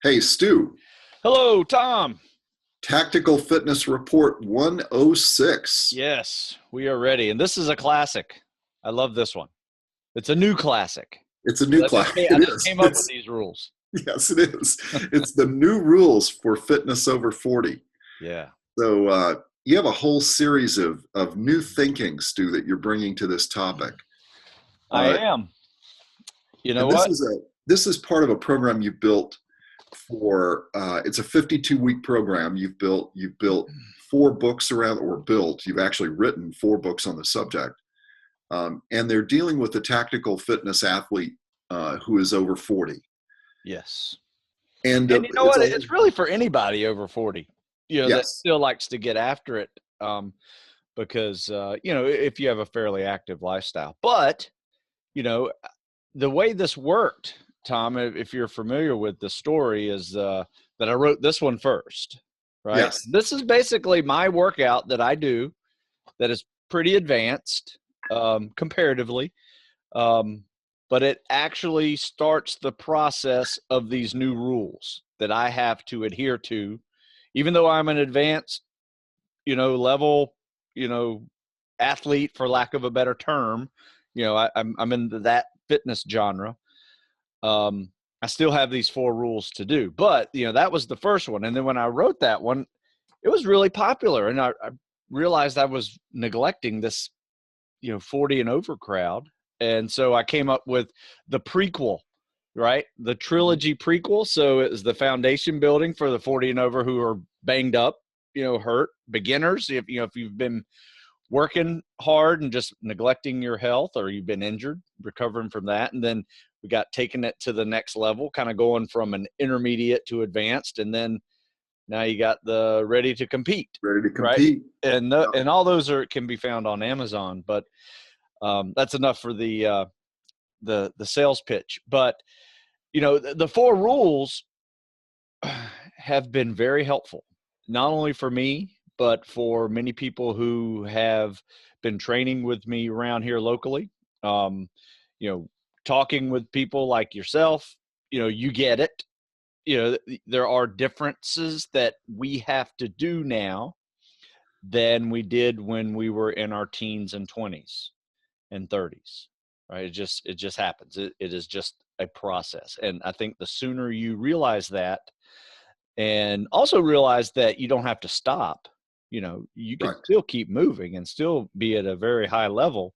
Hey, Stu, Hello, Tom. Tactical Fitness Report 106. Yes, we are ready. And this is a classic. I love this one. It's a new classic. It's a new I just class. came, I It just is. came up with these rules. Yes, it is. It's the new rules for fitness over 40. Yeah, So you have a whole series of new thinking, Stu, that you're bringing to this topic. I Uh, am. You know and this what? is part of a program you built for. It's a 52-week program. You've built four books around, or built. You've actually written four books on the subject. And they're dealing with a tactical fitness athlete who is over 40. Yes. And And you know it's what? a It's really for anybody over 40, that yes, still likes to get after it because, if you have a fairly active lifestyle. But, you know, the way this worked, Tom, if you're familiar with the story, is that I wrote this one first, right? yes, This is basically my workout that I do that is pretty advanced comparatively, um, but it actually starts the process of these new rules that I have to adhere to, even though I'm an advanced, level, you know, athlete, for lack of a better term. I'm in that fitness genre. I still have these four rules to do, but that was the first one. And then when I wrote that one, it was really popular, and I realized I was neglecting this, 40 and over crowd. And so I came up with the prequel, right? The mhm, trilogy prequel. So it was the foundation building for the 40 and over who are banged up, hurt beginners. If you've been working hard and just neglecting your health, or you've been injured, recovering from that. And then we got taking it to the next level, kind of going from an intermediate to advanced. And then now you got the ready to compete, ready to right? compete. And all those can be found on Amazon, but that's enough for the sales pitch. But the four rules have been very helpful, not only for me, but for many people who have been training with me around here locally. Um, you know, Talking with people like yourself, you get it. There are differences that we have to do now than we did when we were in our teens and 20s and 30s, right? It just happens. It is just a process. And I think the sooner you realize that, and also realize that you don't have to stop, you can Right. still keep moving and still be at a very high level,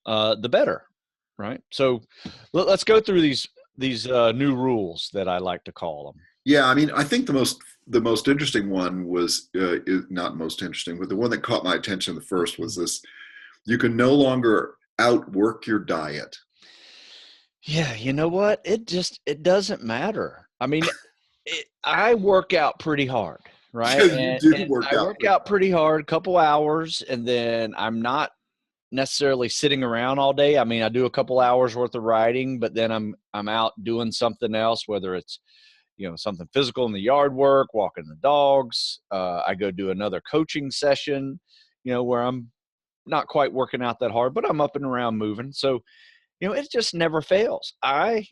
the better, right? So let's go through these new rules that I like to call them. Yeah, I mean, I think the most interesting one was not most interesting, but the one that caught my attention the first was this: you can no longer outwork your diet. Yeah, you know what? It doesn't matter. I mean, I work out pretty hard, right? You do And work I out work pretty out hard. pretty hard, couple hours, and then I'm not necessarily sitting around all day. I mean, I do a couple hours worth of riding, but then I'm out doing something else, whether it's something physical in the yard work, walking the dogs. I go do another coaching session, where I'm not quite working out that hard, but I'm up and around moving. So it just never fails. I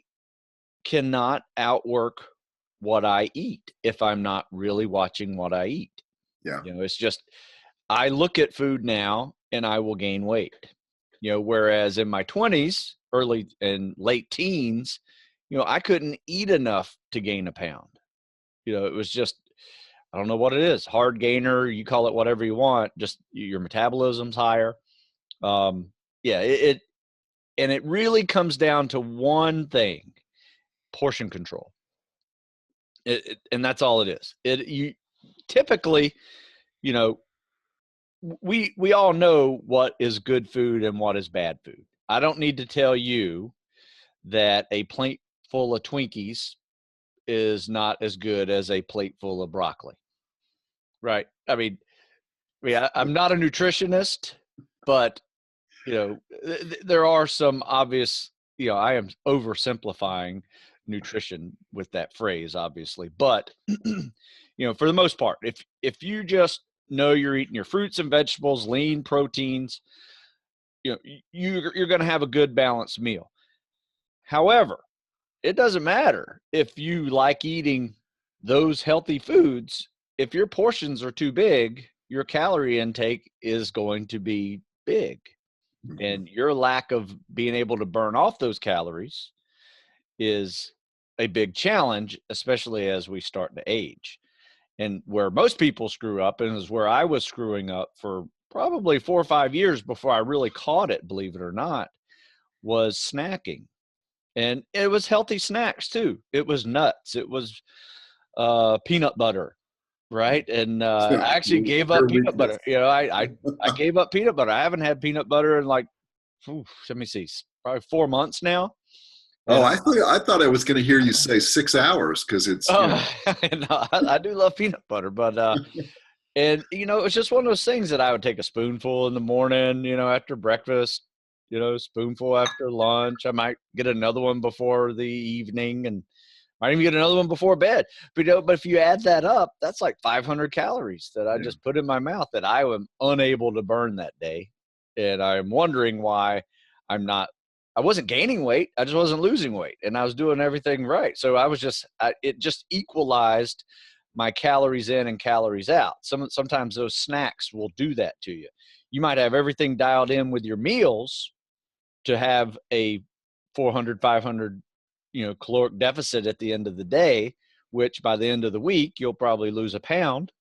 cannot outwork what I eat if I'm not really watching what I eat. Yeah, It's just, I look at food now and I will gain weight. Whereas in my 20s, early and late teens, I couldn't eat enough to gain a pound. It was just, I don't know what it is. Hard gainer, you call it whatever you want, just your metabolism's higher. Yeah, and it really comes down to one thing: portion control. And that's all it is. You typically, you know, we all know what is good food and what is bad food. I don't need to tell you that a plate full of Twinkies is not as good as a plate full of broccoli, right? I'm not a nutritionist, but there are some obvious. I am oversimplifying nutrition with that phrase, obviously, but for the most part, if you just know you're eating your fruits and vegetables, lean proteins, you're going to have a good balanced meal. However, it doesn't matter if you like eating those healthy foods. If your portions are too big, your calorie intake is going to be big. Mhm. And your lack of being able to burn off those calories is a big challenge, especially as we start to age. And where most people screw up, and is where I was screwing up for probably 4 or 5 years before I really caught it, believe it or not, was snacking. And it was healthy snacks too. It was nuts. It was peanut butter, right? And I actually gave up Your peanut weakness. butter. I gave up peanut butter. I haven't had peanut butter in like, let me see, probably 4 months now. Oh, And I thought I was going to hear you say 6 hours because it's, oh, and I do love peanut butter, but and it's just one of those things that I would take a spoonful in the morning, after breakfast, spoonful after lunch. I might get another one before the evening, and might even get another one before bed. But if you add that up, that's like 500 calories that I yeah. just put in my mouth that I am unable to burn that day. And I'm wondering why I wasn't gaining weight. I just wasn't losing weight, and I was doing everything right. So it just equalized my calories in and calories out. Sometimes those snacks will do that to you. You might have everything dialed in with your meals to have a 400, 500, caloric deficit at the end of the day, which by the end of the week, you'll probably lose a pound,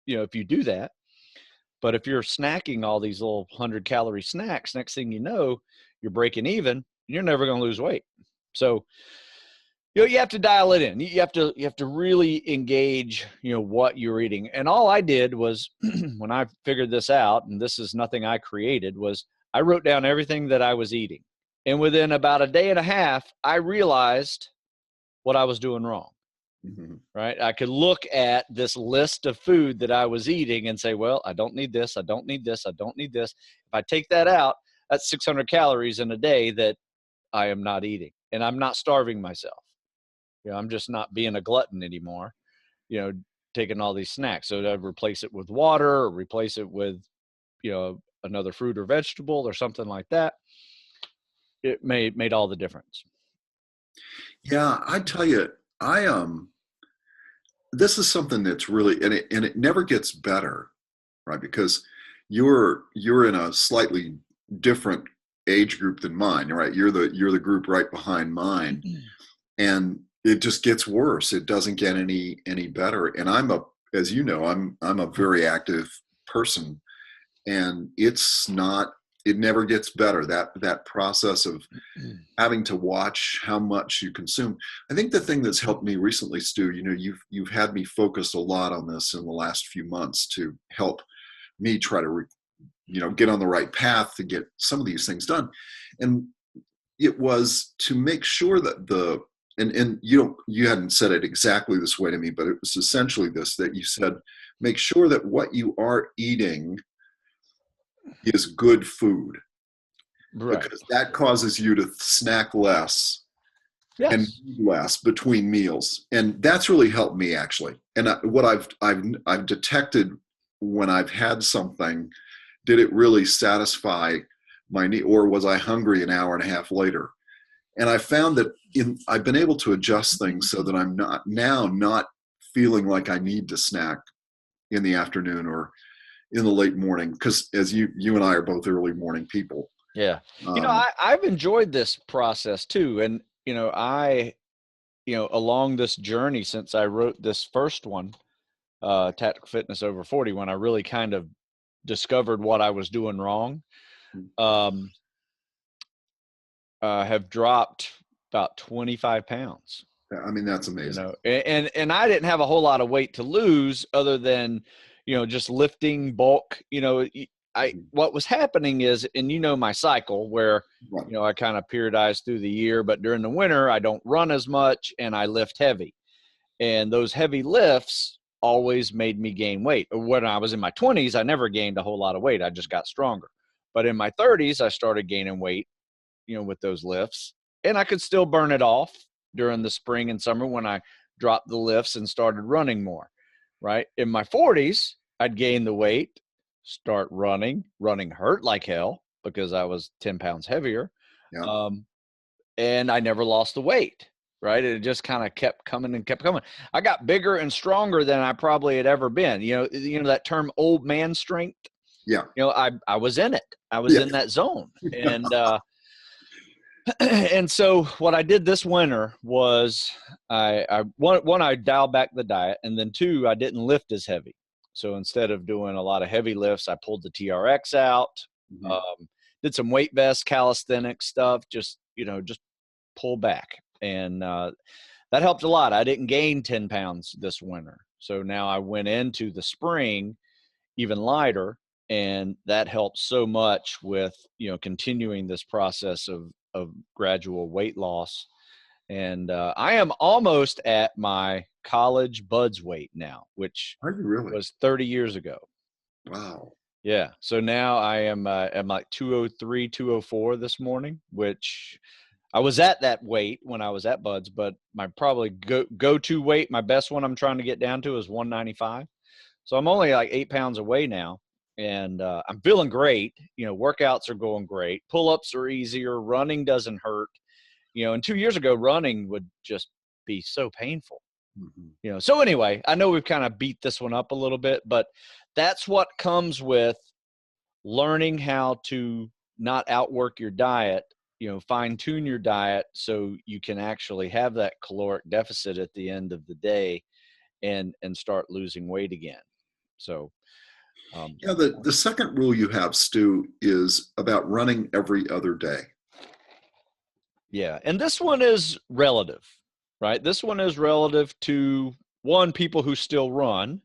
if you do that. But if you're snacking all these little 100-calorie snacks, next thing you know, you're breaking even, and you're never going to lose weight. So, you have to dial it in. You have to really engage, what you're eating. And all I did was when I figured this out, and this is nothing I created, was I wrote down everything that I was eating. And within about a day and a half, I realized what I was doing wrong. Mhm. Right? I could look at this list of food that I was eating and say, well, I don't need this. I don't need this. I don't need this. If I take that out, that's 600 calories in a day that I am not eating. And I'm not starving myself. I'm just not being a glutton anymore, you know, taking all these snacks. So to replace it with water or replace it with, another fruit or vegetable or something like that, it made all the difference. Yeah, I tell you, I this is something that's really, and it never gets better, right? Because you're in a slightly different age group than mine, right? You're the group right behind mine, and it just gets worse. It doesn't get any better. And as you know, I'm a very active person, and it never gets better. That process of having to watch how much you consume. I think the thing that's helped me recently, Stu, you've had me focus a lot on this in the last few months to help me try to get on the right path to get some of these things done. And it was to make sure that and you hadn't said it exactly this way to me, but it was essentially this, that you said, make sure that what you are eating is good food, Right. because that causes you to snack less and Yes. eat less between meals. And that's really helped me, actually. And what I've detected when I've had something, did it really satisfy my need, or was I hungry an hour and a half later? And I found that I've been able to adjust things so that I'm not feeling like I need to snack in the afternoon or in the late morning, because as you and I are both early morning people. Yeah. Um, I've enjoyed this process too. And, along this journey since I wrote this first one, Tactical Fitness Over 40, when I really kind of discovered what I was doing wrong, um, have dropped about 25 pounds. I mean, that's amazing. And I didn't have a whole lot of weight to lose other than, just lifting bulk. Mhm. What was happening is, and my cycle where, Right. I kind of periodize through the year, but during the winter, I don't run as much and I lift heavy. And those heavy lifts always made me gain weight. When I was in my 20s, I never gained a whole lot of weight. I just got stronger. But in my 30s, I started gaining weight, with those lifts, and I could still burn it off during the spring and summer when I dropped the lifts and started running more. Right. In my 40s, I'd gain the weight, start running. Running hurt like hell because I was 10 pounds heavier. Yeah. Um, and I never lost the weight. right? It just kind of kept coming and kept coming. I got bigger and stronger than I probably had ever been. You know that term old man strength? Yeah. I was in it. I was Yeah. in that zone. And and so what I did this winter was one, I dialed back the diet, and then two, I didn't lift as heavy. So instead of doing a lot of heavy lifts, I pulled the TRX out, Mhm. did some weight vest calisthenics stuff, just pull back. And that helped a lot. I didn't gain 10 pounds this winter. So now I went into the spring even lighter, and that helps so much with continuing this process of gradual weight loss. And I am almost at my college buds weight now, which Are you really? was 30 years ago. Wow. Yeah, so now I'm like 203, 204 this morning, which I was at that weight when I was at buds, but my probably go-to weight, my best one I'm trying to get down to is 195. So I'm only like 8 pounds away now, and I'm feeling great. Workouts are going great. Pull-ups are easier. Running doesn't hurt. And 2 years ago, running would just be so painful. Mhm. So anyway, I know we've kind of beat this one up a little bit, but that's what comes with learning how to not outwork your diet, fine tune your diet so you can actually have that caloric deficit at the end of the day and start losing weight again. So, Yeah, the second rule you have, Stu, is about running every other day. yeah. And this one is relative, right? This one is relative to one, people who still run,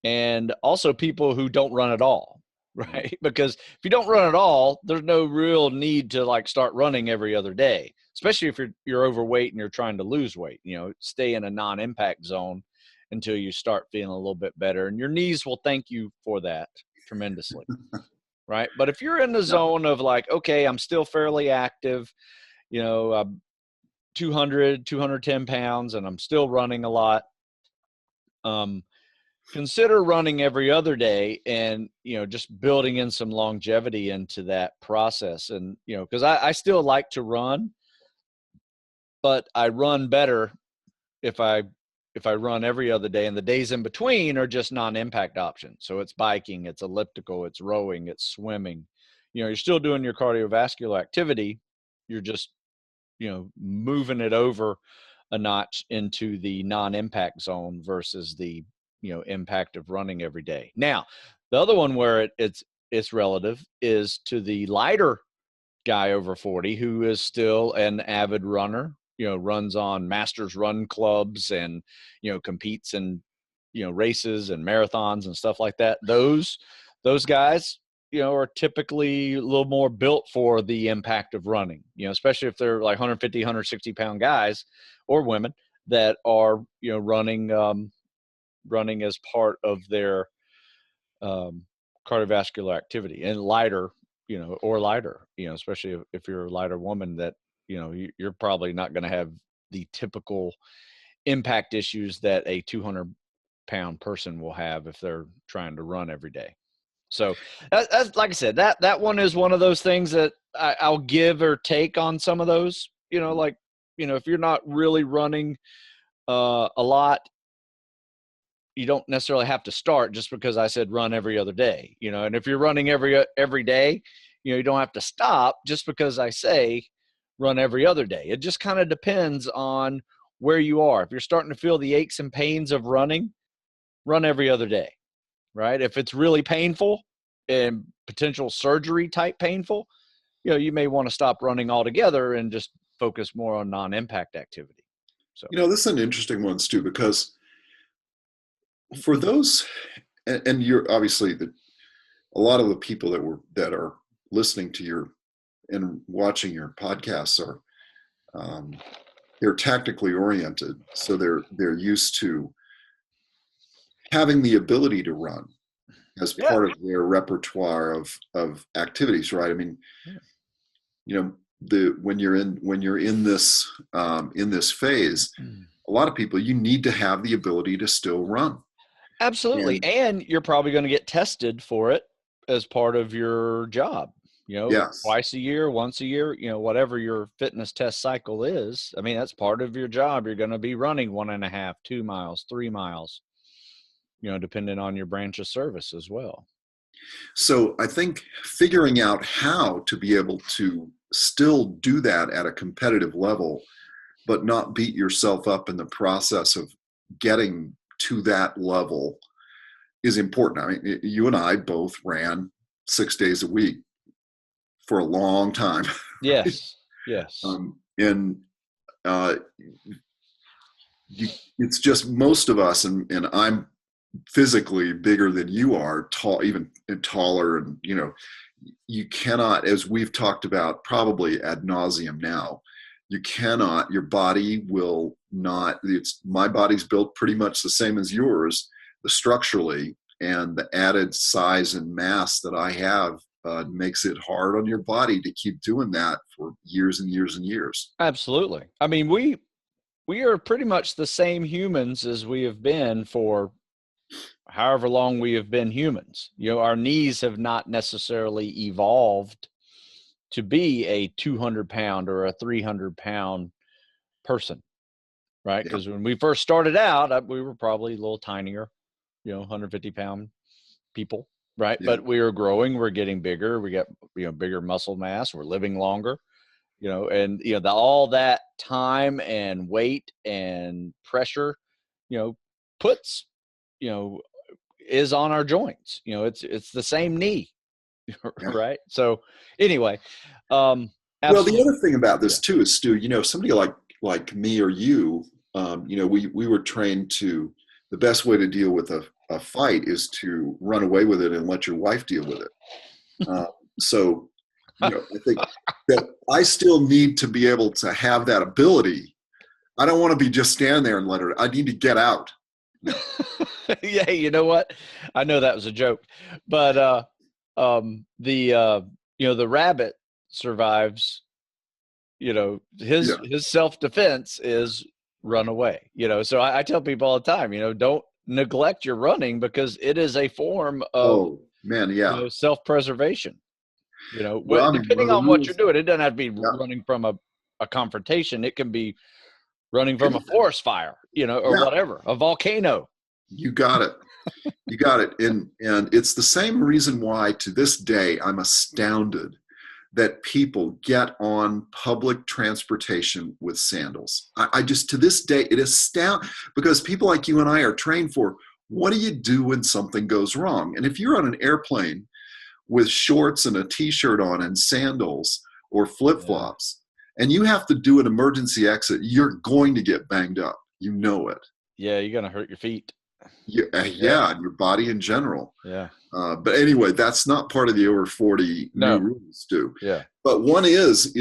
and also people who don't run at all, Mhm. right? Because if you don't run at all, there's no real need to like start running every other day, especially if you're overweight and you're trying to lose weight. Stay in a non-impact zone until you start feeling a little bit better, and your knees will thank you for that tremendously, right? But if you're in the Yeah. zone of like, okay, I'm still fairly active, I'm 200, 210 pounds, and I'm still running a lot, consider running every other day, and just building in some longevity into that process. And because I still like to run, but I run better if I run every other day, and the days in between are just non-impact options. So it's biking, it's elliptical, it's rowing, it's swimming. You're still doing your cardiovascular activity. You're just moving it over a notch into the non-impact zone versus the impact of running every day. Now, the other one where it's relative is to the lighter guy over 40 who is still an avid runner, runs on masters run clubs, and competes in races and marathons and stuff like that. Those guys are typically a little more built for the impact of running, especially if they're like 150, 160-pound guys or women that are running as part of their um, cardiovascular activity, and lighter, or lighter, especially if you're a lighter woman, that you're probably not going to have the typical impact issues that a 200-pound person will have if they're trying to run every day. So that's like I said, that one is one of those things that I'll give or take on some of those. Like if you're not really running a lot, you don't necessarily have to start just because I said run every other day. And if you're running every day, you don't have to stop just because I say run every other day. It just kind of depends on where you are. If you're starting to feel the aches and pains of running, run every other day, right? If it's really painful and potential surgery type painful, you may want to stop running altogether and just focus more on non-impact activity. So, This is an interesting one, Stu, because for those, and you're obviously a lot of the people that are listening to your and watching your podcasts are they're tactically oriented, so they're used to having the ability to run as yeah. part of their repertoire of activities, right? I mean, when you're in this phase, a lot of people, you need to have the ability to still run. Absolutely. And And you're probably going to get tested for it as part of your job. Yes. twice a year, once a year, whatever your fitness test cycle is. I mean, that's part of your job. You're going to be running 1.5, 2 miles, 3 miles, depending on your branch of service as well. So I think figuring out how to be able to still do that at a competitive level, but not beat yourself up in the process of getting to that level is important. I mean, you and I both ran 6 days a week for a long time. Right? Yes. Yes. And uh, it's just most of us, and I'm physically bigger than you are, tall, even taller, and you cannot, as we've talked about probably ad nauseum now, you cannot, your body will not, my body's built pretty much the same as yours, the structurally, and the added size and mass that I have makes it hard on your body to keep doing that for years and years and years. Absolutely. I mean, we are pretty much the same humans as we have been for however long we have been humans. Our knees have not necessarily evolved to be a 200-pound or a 300-pound person, right? Yeah. Because when we first started out, we were probably a little tinier, 150-pound people, right? Yeah. But we were growing, we're getting bigger, we got bigger muscle mass, we're living longer, and all that time and weight and pressure, puts, is on our joints. It's the same knee, Yeah. right? So anyway, Well, the absolutely. other thing about Yeah. this too is, Stu, somebody like me or you, we were trained to, the best way to deal with a fight is to run away with it and let your wife deal with it. Uh, so, I think that I still need to be able to have that ability. I don't want to be just stand there and let her. I need to get out. Yeah, you know what? I know that was a joke, but the rabbit survives. Yeah. His self-defense is run away. So I tell people all the time, don't neglect your running because it is a form of Oh man, yeah. self-preservation. Well, I mean, one Depending of the on what you're rules. doing, it doesn't have to be Yeah. running from a confrontation. It can be running from a forest fire, or Yeah. whatever, a volcano. You got it. You got it. And it's the same reason why to this day I'm astounded that people get on public transportation with sandals. I just, to this day, it astounds, because people like you and I are trained for, what do you do when something goes wrong? And if you're on an airplane with shorts and a t-shirt on and sandals or Yeah. flip-flops, and you have to do an emergency exit, you're going to get banged up. You know it. Yeah, you're gonna hurt your feet. Yeah, Yeah. yeah, and your body in general. Yeah. But anyway, that's not part of the over 40 new No. rules, Stu. Yeah. But one is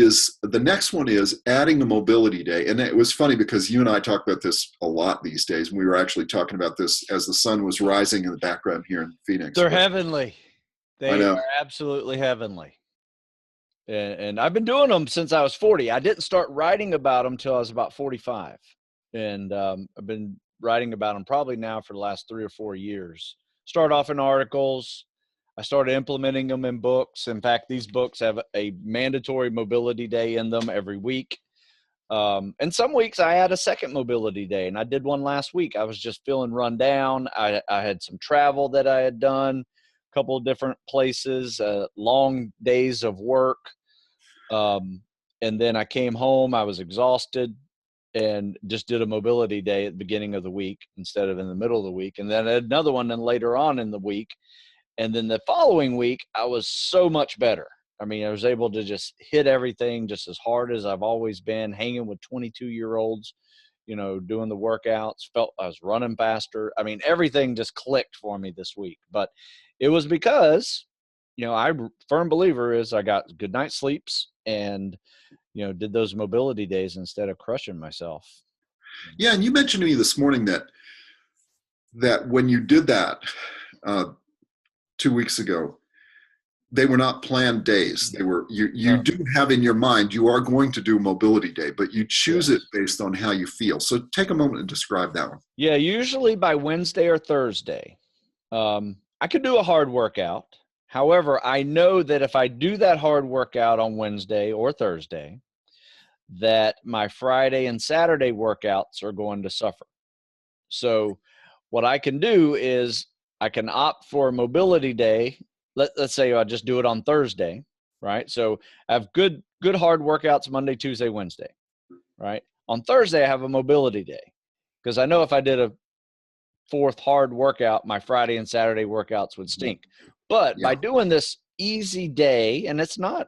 the next one is adding a mobility day. And it was funny because you and I talk about this a lot these days. And we were actually talking about this as the sun was rising in the background here in Phoenix. They're But heavenly. I They know. are absolutely heavenly. And I've been doing them since I was 40. I didn't start writing about them till I was about 45. And I've been writing about them probably now for the last 3 or 4 years. Start off in articles. I started implementing them in books. In fact, these books have a mandatory mobility day in them every week. And some weeks I had a second mobility day, and I did one last week. I was just feeling run down. I had some travel that I had done, a couple of different places, long days of work. And then I came home, I was exhausted, and just did a mobility day at the beginning of the week instead of in the middle of the week. And then another one then later on in the week. And then the following week, I was so much better. I mean, I was able to just hit everything just as hard as I've always been, hanging with 22-year-olds, doing the workouts, felt I was running faster. I mean, everything just clicked for me this week. But it was because, I'm firm believer is I got good night's sleeps and, did those mobility days instead of crushing myself. Yeah, and you mentioned to me this morning that when you did that uh, 2 weeks ago, they were not planned days. They were, you No. do have in your mind, you are going to do mobility day, but you choose it Yes. based on how you feel. So take a moment and describe that one. Yeah, usually by Wednesday or Thursday. I could do a hard workout. However, I know that if I do that hard workout on Wednesday or Thursday, that my Friday and Saturday workouts are going to suffer. So what I can do is I can opt for a mobility day. Let's say I just do it on Thursday, right? So I have good hard workouts Monday, Tuesday, Wednesday, right? On Thursday, I have a mobility day because I know if I did a fourth hard workout, my Friday and Saturday workouts would stink. But by Yeah. doing this easy day, and it's not,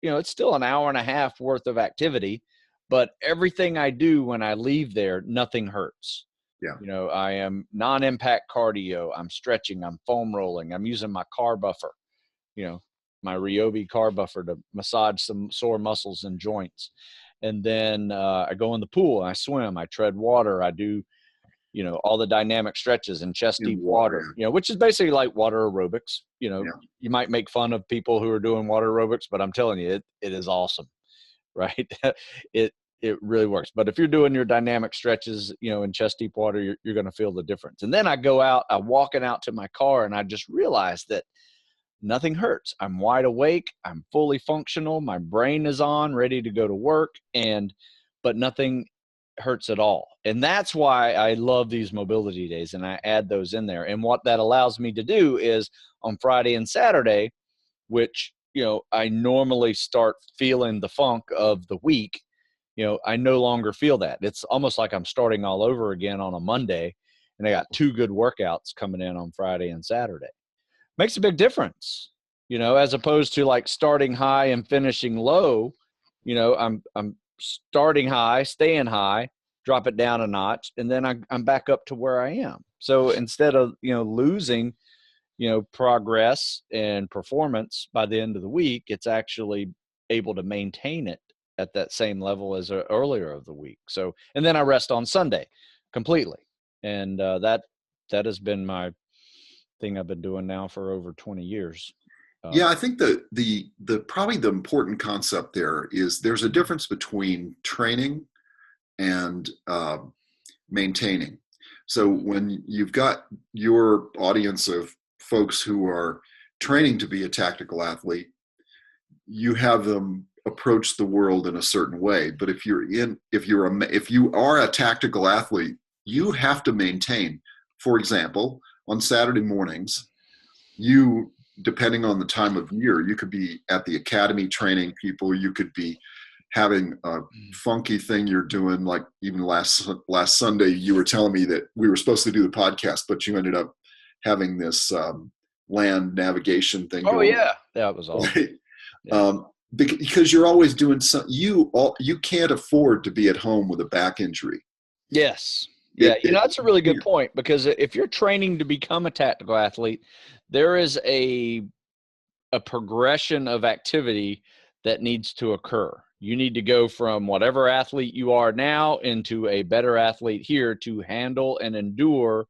it's still an hour and a half worth of activity, but everything I do when I leave there, nothing hurts. Yeah. I am non-impact cardio. I'm stretching. I'm foam rolling. I'm using my car buffer, my Ryobi car buffer to massage some sore muscles and joints. And then I go in the pool. I swim. I tread water. I do, all the dynamic stretches and chest In deep water. water, which is basically like water aerobics. Yeah. You might make fun of people who are doing water aerobics, but I'm telling you, it is awesome, right? It really works. But if you're doing your dynamic stretches, in chest deep water, you're going to feel the difference. And then I go out, I'm walking out to my car, and I just realized that nothing hurts. I'm wide awake. I'm fully functional. My brain is on, ready to go to work, but nothing hurts at all. And that's why I love these mobility days, and I add those in there. And what that allows me to do is on Friday and Saturday, which, I normally start feeling the funk of the week, I no longer feel that. It's almost like I'm starting all over again on a Monday, and I got 2 good workouts coming in on Friday and Saturday. Makes a big difference, as opposed to like starting high and finishing low. I'm starting high, staying high, drop it down a notch, and then I'm back up to where I am. So instead of, losing, progress and performance by the end of the week, it's actually able to maintain it at that same level as earlier of the week. So, and then I rest on Sunday completely. And that has been my thing I've been doing now for over 20 years. Yeah, I think the probably the important concept there is there's a difference between training and maintaining. So when you've got your audience of folks who are training to be a tactical athlete, you have them approach the world in a certain way. But if you are a tactical athlete, you have to maintain. For example, on Saturday mornings, depending on the time of year, you could be at the academy training people. You could be having a funky thing you're doing. Like even last Sunday, you were telling me that we were supposed to do the podcast, but you ended up having this land navigation thing Oh going. yeah, that was awesome. Right? Yeah. Because you're always doing something. You can't afford to be at home with a back injury. Yes. Yeah, that's a really good point, because if you're training to become a tactical athlete, there is a progression of activity that needs to occur. You need to go from whatever athlete you are now into a better athlete here to handle and endure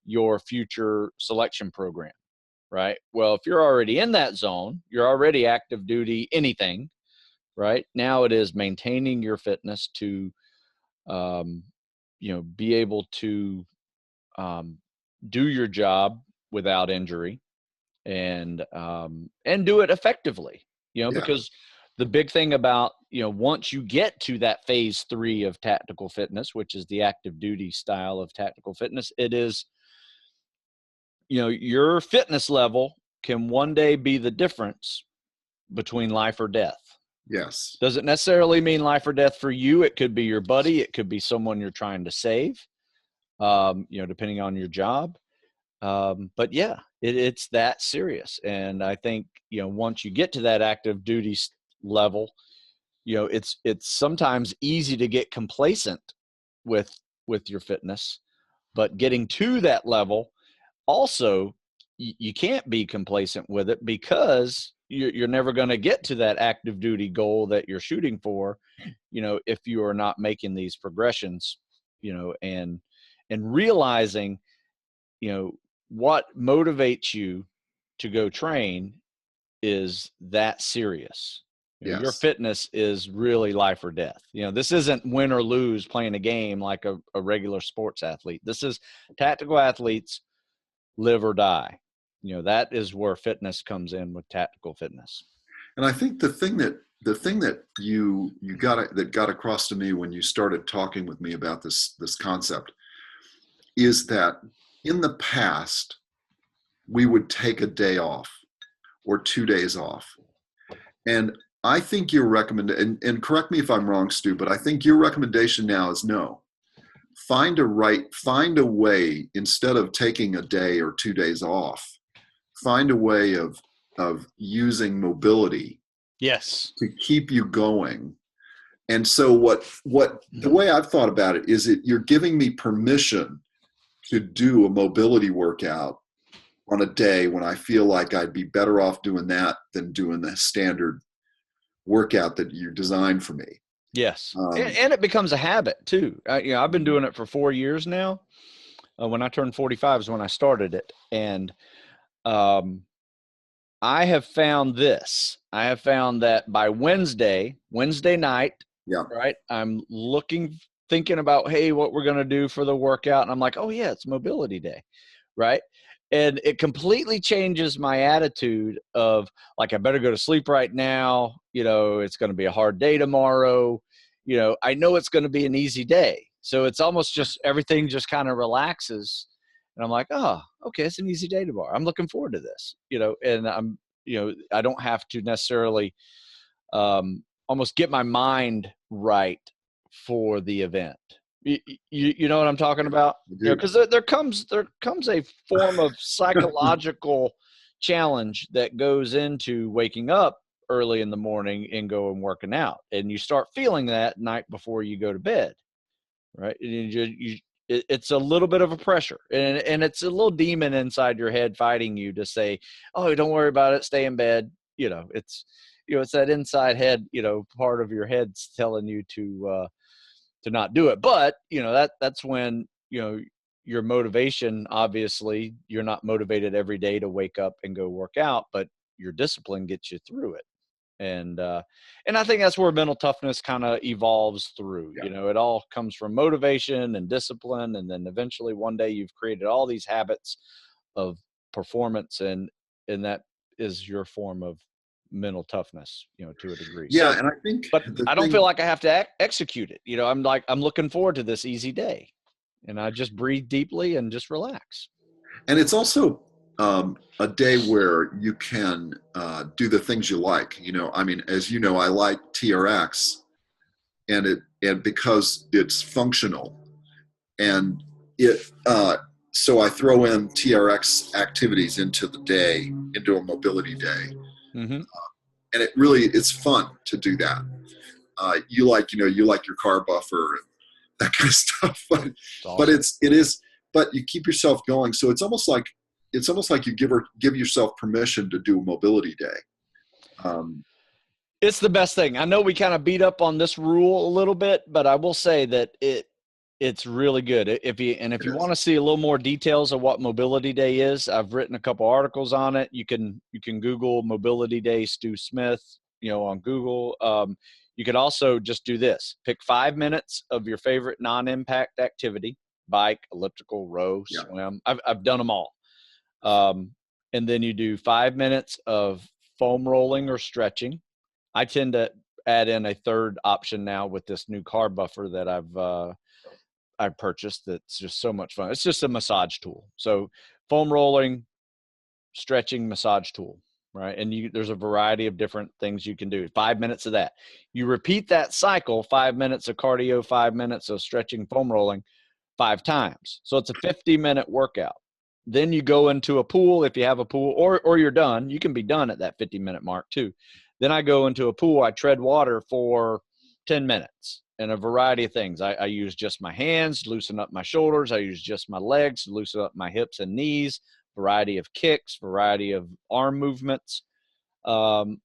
your future selection program, right? Well, if you're already in that zone, you're already active duty anything, right? Now it is maintaining your fitness to be able to do your job without injury, and do it effectively, because the big thing about, once you get to that phase 3 of tactical fitness, which is the active duty style of tactical fitness, it is, your fitness level can one day be the difference between life or death. Yes. Doesn't necessarily mean life or death for you. It could be your buddy. It could be someone you're trying to save, depending on your job. But yeah, it's that serious. And I think, once you get to that active duty level, it's sometimes easy to get complacent with your fitness, but getting to that level also, you can't be complacent with it, because you're never going to get to that active duty goal that you're shooting for, if you are not making these progressions, and realizing, what motivates you to go train is that serious. Your Yes. fitness is really life or death. This isn't win or lose playing a game like a regular sports athlete. This is tactical athletes live or die. That is where fitness comes in with tactical fitness. And I think the thing that got across to me when you started talking with me about this concept is that in the past we would take a day off or 2 days off. And I think your and correct me if I'm wrong, Stu, but I think your recommendation now is no. Find a way, instead of taking a day or 2 days off, find a way of using mobility Yes. to keep you going. And so what the way I've thought about it is you're giving me permission to do a mobility workout on a day when I feel like I'd be better off doing that than doing the standard workout that you designed for me. Yes. And it becomes a habit too. I've been doing it for 4 years now. When I turned 45 is when I started it. And I have found this. I have found that by Wednesday night, Yeah. right, I'm thinking about, hey, what we're going to do for the workout. And I'm like, oh, yeah, it's mobility day, right? And it completely changes my attitude of like, I better go to sleep right now. It's going to be a hard day tomorrow. I know it's going to be an easy day. So it's almost just everything just kind of relaxes. And I'm like, oh, okay, it's an easy day tomorrow. I'm looking forward to this, and I don't have to necessarily almost get my mind right for the event. You know what I'm talking about? Because there comes a form of psychological challenge that goes into waking up early in the morning and going working out, and you start feeling that night before you go to bed, right? And it's a little bit of a pressure, and it's a little demon inside your head fighting you to say, oh, don't worry about it, stay in bed. It's that inside head, part of your head's telling you to not do it. But that's when your motivation, obviously you're not motivated every day to wake up and go work out, but your discipline gets you through it. And I think that's where mental toughness kind of evolves through. It all comes from motivation and discipline, and then eventually one day you've created all these habits of performance, and that is your form of mental toughness, to a degree. Yeah, and I think, but I don't feel like I have to execute it. I'm looking forward to this easy day, and I just breathe deeply and just relax. And it's also a day where you can do the things you like. As you know, I like TRX, and because it's functional, and so I throw in TRX activities into the day, into a mobility day, Mm-hmm. And it's fun to do that. You like your car buffer and that kind of stuff, but awesome. but you keep yourself going. So it's almost like you give yourself permission to do a mobility day. It's the best thing. I know we kind of beat up on this rule a little bit, but I will say that it's really good. If you want to see a little more details of what Mobility Day is, I've written a couple articles on it. You can Google Mobility Day Stu Smith, on Google. You could also just do this: pick 5 minutes of your favorite non-impact activity, bike, elliptical, row, swim. I've done them all. And then you do 5 minutes of foam rolling or stretching. I tend to add in a third option now with this new carb buffer that I purchased. That's just so much fun. It's just a massage tool. So foam rolling, stretching, massage tool, right? And there's a variety of different things you can do. 5 minutes of that. You repeat that cycle, 5 minutes of cardio, 5 minutes of stretching, foam rolling, 5 times. So it's a 50-minute workout. Then you go into a pool if you have a pool, or you're done. You can be done at that 50-minute mark too. Then I go into a pool. I tread water for 10 minutes and a variety of things. I use just my hands, loosen up my shoulders. I use just my legs, loosen up my hips and knees, variety of kicks, variety of arm movements. And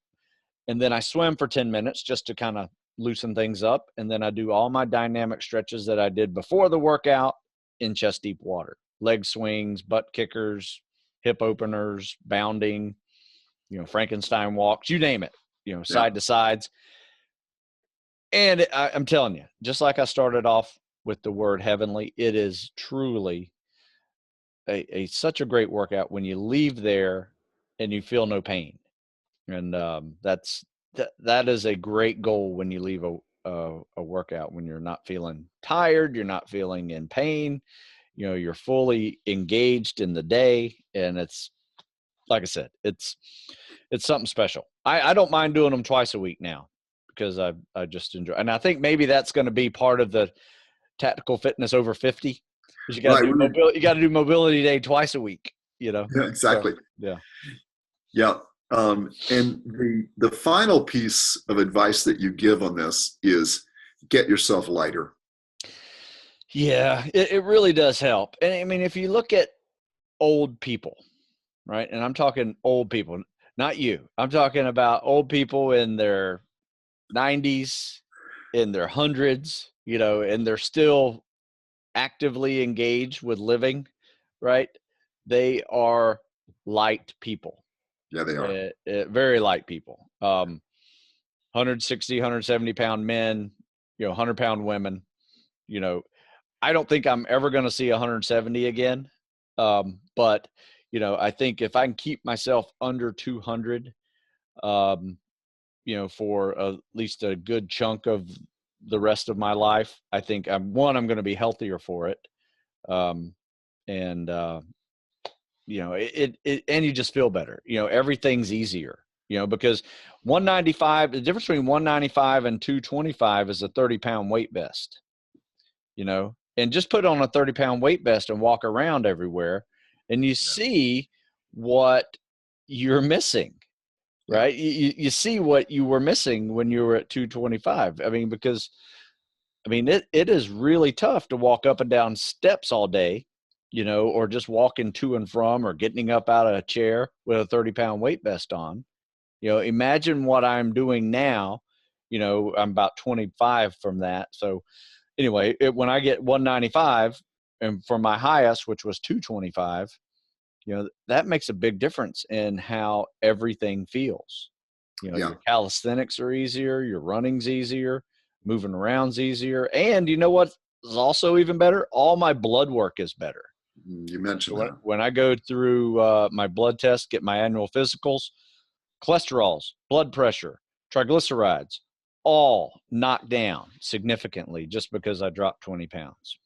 then I swim for 10 minutes just to kind of loosen things up. And then I do all my dynamic stretches that I did before the workout in chest deep water. Leg swings, butt kickers, hip openers, bounding, Frankenstein walks, you name it, side to sides. And I'm telling you, just like I started off with the word heavenly, it is truly such a great workout when you leave there and you feel no pain. And that is a great goal when you leave a workout, when you're not feeling tired, you're not feeling in pain, you're fully engaged in the day. And it's, like I said, it's something special. I don't mind doing them twice a week now because I just enjoy, and I think maybe that's going to be part of the tactical fitness over 50. You got to Right. do mobility. You got to do mobility day twice a week. Yeah, So, exactly. yeah. Yeah. And the final piece of advice that you give on this is get yourself lighter. Yeah, it really does help. And I mean, if you look at old people, right? And I'm talking old people, not you. I'm talking about old people in their 90s, in their hundreds, and they're still actively engaged with living, right? They are light people. Yeah, they are. Very light people. 160, 170-pound men, 100-pound women. I don't think I'm ever going to see 170 again. But, I think if I can keep myself under 200, for at least a good chunk of the rest of my life, I think I'm going to be healthier for it. And, and you just feel better, everything's easier, because 195, the difference between 195 and 225 is a 30-pound weight vest, and just put on a 30-pound weight vest and walk around everywhere and you see what you're missing, right? You see what you were missing when you were at 225. I mean, because it is really tough to walk up and down steps all day, or just walking to and from or getting up out of a chair with a 30-pound weight vest on. Imagine what I'm doing now. I'm about 25 from that. So anyway, when I get 195 and from my highest, which was 225, that makes a big difference in how everything feels. Your calisthenics are easier, your running's easier, moving around's easier. And you know what is also even better? All my blood work is better. You mentioned So that. when I go through my blood test, get my annual physicals, cholesterols, blood pressure, triglycerides, all knocked down significantly just because I dropped 20 pounds.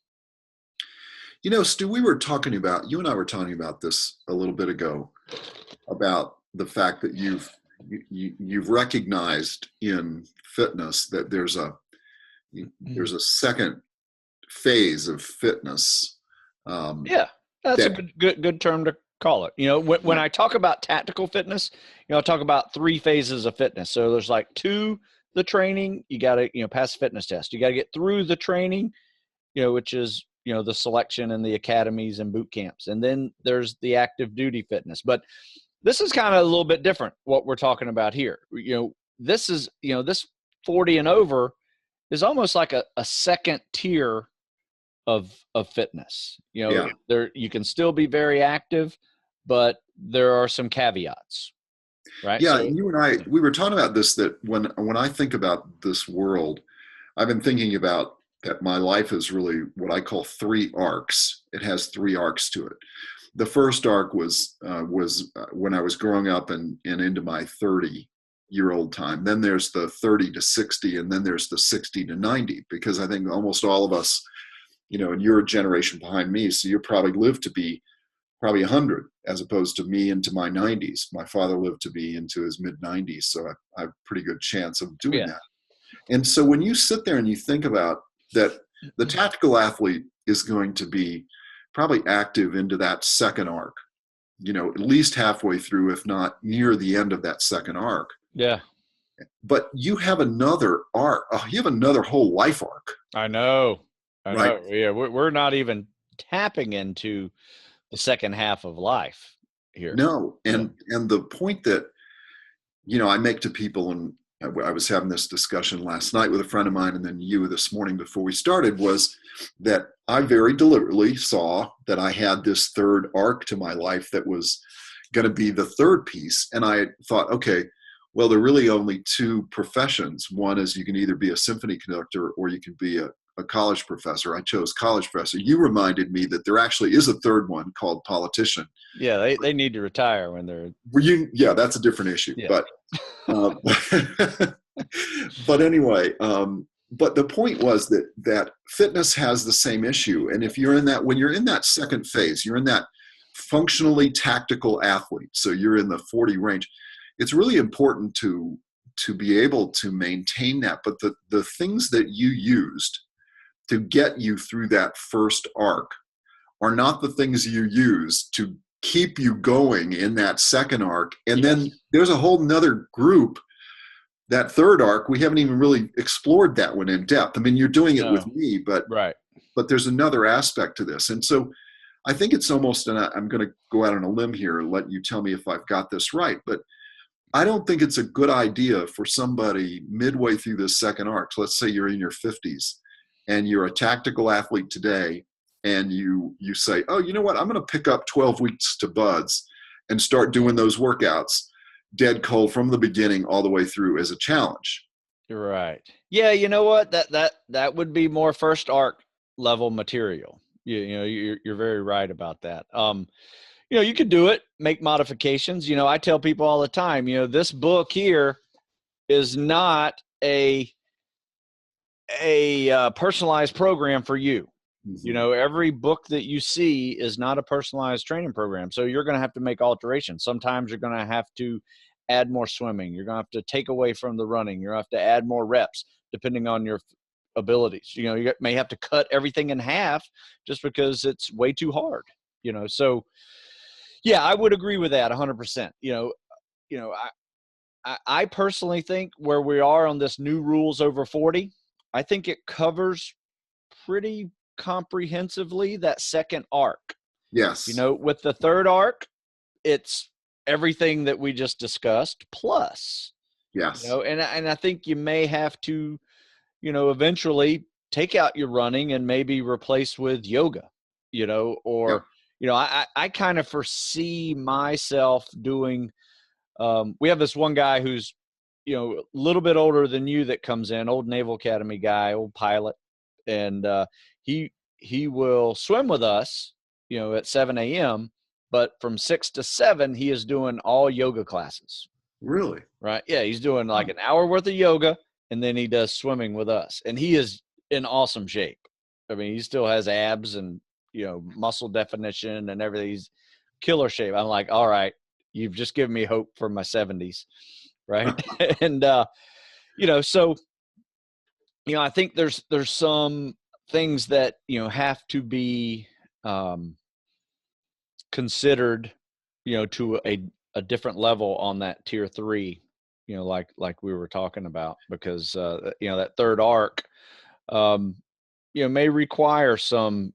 Stu, you and I were talking about this a little bit ago, about the fact that you've recognized in fitness that there's a second phase of fitness. Yeah, that's a good term to call it. When I talk about tactical fitness, I talk about 3 phases of fitness. So there's like 2, the training, you got to, pass the fitness test. You got to get through the training, which is, the selection and the academies and boot camps. And then there's the active duty fitness. But this is kind of a little bit different, what we're talking about here. This is, this 40 and over is almost like a second tier of fitness. There, you can still be very active, but there are some caveats, right? Yeah, so, you and I, we were talking about this, that when I think about this world, I've been thinking about that my life is really what I call 3 arcs. It has 3 arcs to it. The first arc was when I was growing up and into my 30-year-old time. Then there's the 30 to 60, and then there's the 60 to 90, because I think almost all of us, and you're a generation behind me, so you probably lived to be probably 100, as opposed to me into my 90s. My father lived to be into his mid 90s, so I have a pretty good chance of doing that. And so when you sit there and you think about that, the tactical athlete is going to be probably active into that second arc, at least halfway through, if not near the end of that second arc. Yeah. But you have another arc. You have another whole life arc. I know. Right. Yeah. We're not even tapping into the second half of life here. No. And the point that, I make to people, and I was having this discussion last night with a friend of mine, and then you this morning before we started, was that I very deliberately saw that I had this third arc to my life that was going to be the third piece. And I thought, okay, well, there are really only 2 professions. One is you can either be a symphony conductor or you can be a a college professor. I chose college professor. You reminded me that there actually is a third one called politician. Yeah, they need to retire when they're. Yeah, that's a different issue. Yeah. But but anyway, but the point was that fitness has the same issue. And if you're in that, when you're in that second phase, you're in that functionally tactical athlete. So you're in the 40 range. It's really important to be able to maintain that. But the things that you used to get you through that first arc are not the things you use to keep you going in that second arc. And then there's a whole nother group, that third arc. We haven't even really explored that one in depth. I mean, you're doing it with me, but there's another aspect to this. And so I think it's almost, and I'm going to go out on a limb here and let you tell me if I've got this right, but I don't think it's a good idea for somebody midway through this second arc. Let's say you're in your 50s and you're a tactical athlete today, and you say, oh, you know what, I'm going to pick up 12 weeks to buds and start doing those workouts dead cold from the beginning all the way through as a challenge. Right. Yeah, you know what? That would be more first arc level material. You're very right about that. You could do it, make modifications. I tell people all the time, this book here is not a personalized program for you. Mm-hmm. Every book that you see is not a personalized training program. So you're going to have to make alterations. Sometimes you're going to have to add more swimming. You're going to have to take away from the running. You're going to have to add more reps depending on your abilities. You may have to cut everything in half just because it's way too hard. So yeah, I would agree with that 100%. I personally think where we are on this new rules over 40, I think it covers pretty comprehensively that second arc. Yes. With the third arc, it's everything that we just discussed plus. Yes. And I think you may have to, eventually take out your running and maybe replace with yoga, or I kind of foresee myself doing. We have this one guy who's, a little bit older than you that comes in, old Naval Academy guy, old pilot. And he will swim with us, at 7 a.m., but from 6 to 7, he is doing all yoga classes. Really? Right. Yeah. He's doing like an hour worth of yoga, and then he does swimming with us. And he is in awesome shape. I mean, he still has abs and, muscle definition and everything. He's killer shape. I'm like, all right, you've just given me hope for my 70s. Right. And, so, I think there's some things that, have to be considered, to a different level on that tier 3, like we were talking about, because, that third arc, may require some,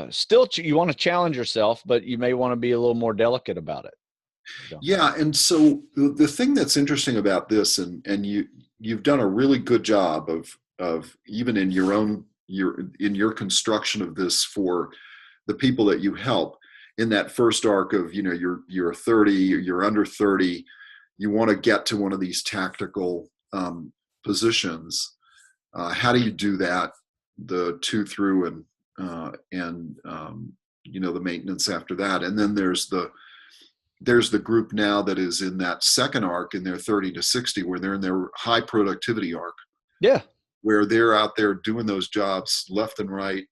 still you want to challenge yourself, but you may want to be a little more delicate about it. So. Yeah. And so the thing that's interesting about this, and you've done a really good job of even in your construction of this for the people that you help in that first arc of, you're 30, you're under 30, you want to get to one of these tactical positions. How do you do that? The 2 through and the maintenance after that. And then there's the group now that is in that second arc in their 30 to 60, where they're in their high productivity arc. Yeah. Where they're out there doing those jobs left and right.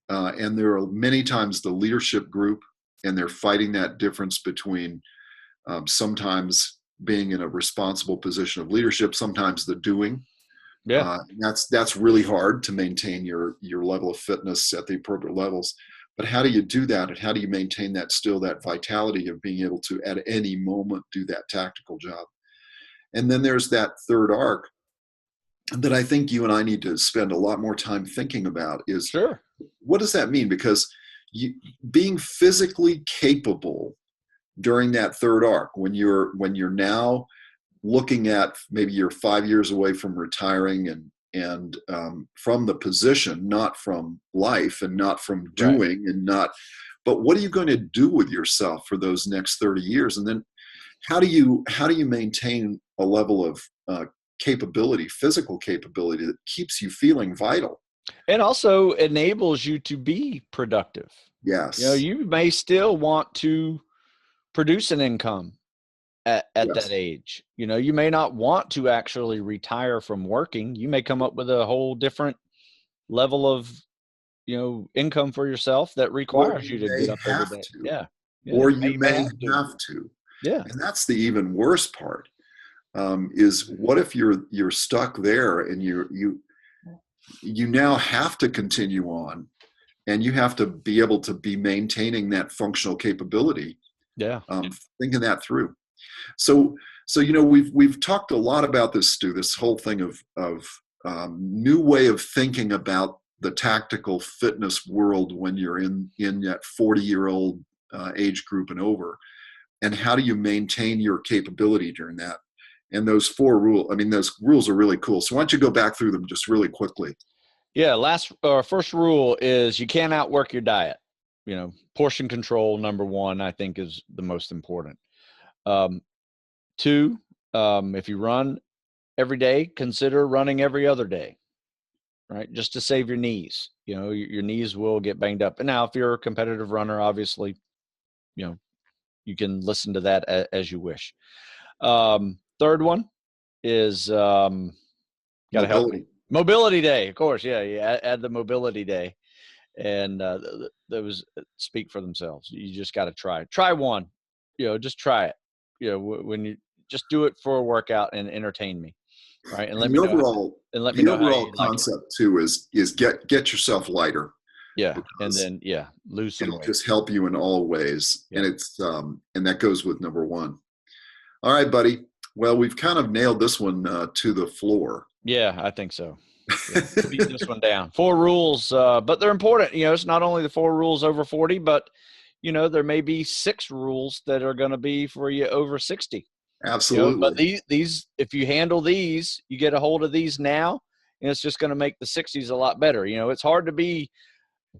And there are many times the leadership group, and they're fighting that difference between sometimes being in a responsible position of leadership, sometimes the doing. Yeah. That's really hard to maintain your level of fitness at the appropriate levels. But how do you do that? And how do you maintain that vitality of being able to at any moment do that tactical job? And then there's that third arc that I think you and I need to spend a lot more time thinking about is, sure, what does that mean? Because being physically capable during that third arc, when you're now looking at, maybe you're 5 years away from retiring and from the position, not from life and not from doing, right. But what are you going to do with yourself for those next 30 years? And then how do you maintain a level of capability, physical capability that keeps you feeling vital. And also enables you to be productive. Yes. You may still want to produce an income at Yes. that age. You may not want to actually retire from working. You may come up with a whole different level of, income for yourself that Or requires you you to may get up every have day. to. Yeah. Yeah. Or You may you even may have to. have to. Yeah. And that's the even worse part. Is what if you're stuck there and you now have to continue on, and you have to be able to be maintaining that functional capability. Yeah. Thinking that through. So we've talked a lot about this, Stu. This whole thing of new way of thinking about the tactical fitness world when you're in that 40-year-old age group and over, and how do you maintain your capability during that? And those those rules are really cool. So why don't you go back through them just really quickly? Yeah. First rule is you can't outwork your diet. Portion control, number one, I think is the most important. Two, if you run every day, consider running every other day, right? Just to save your knees. Your knees will get banged up. And now, if you're a competitive runner, obviously, you can listen to that as you wish. Third one is got to help me. Mobility. Mobility day, of course. Yeah, add the mobility day, and those speak for themselves. You just got to try one. Just try it. When you just do it for a workout and entertain me, right? And And let me know. Let me the know how overall you like it. concept too is get yourself lighter. Yeah, and then lose some It'll weight. just help you in all ways. Yeah. And it's and that goes with number one. All right, buddy. Well, we've kind of nailed this one to the floor. Yeah, I think so. Yeah. Beat this one down. 4 rules, but they're important. It's not only the 4 rules over 40, but there may be 6 rules that are going to be for you over 60. But Absolutely. these, if you handle these, you get a hold of these now, and it's just going to make the 60s a lot better. It's hard to be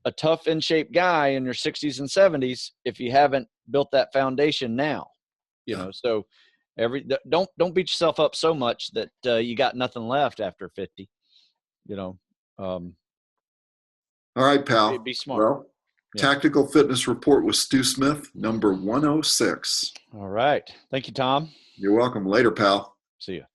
a tough, in shape guy in your 60s and 70s if you haven't built that foundation now. Yeah. So don't beat yourself up so much that you got nothing left after 50. Um, All right, pal. be smart. Well, Yeah. Tactical Fitness Report with Stu Smith, number 106. All right. Thank you, Tom. You're welcome. Later, pal. See you.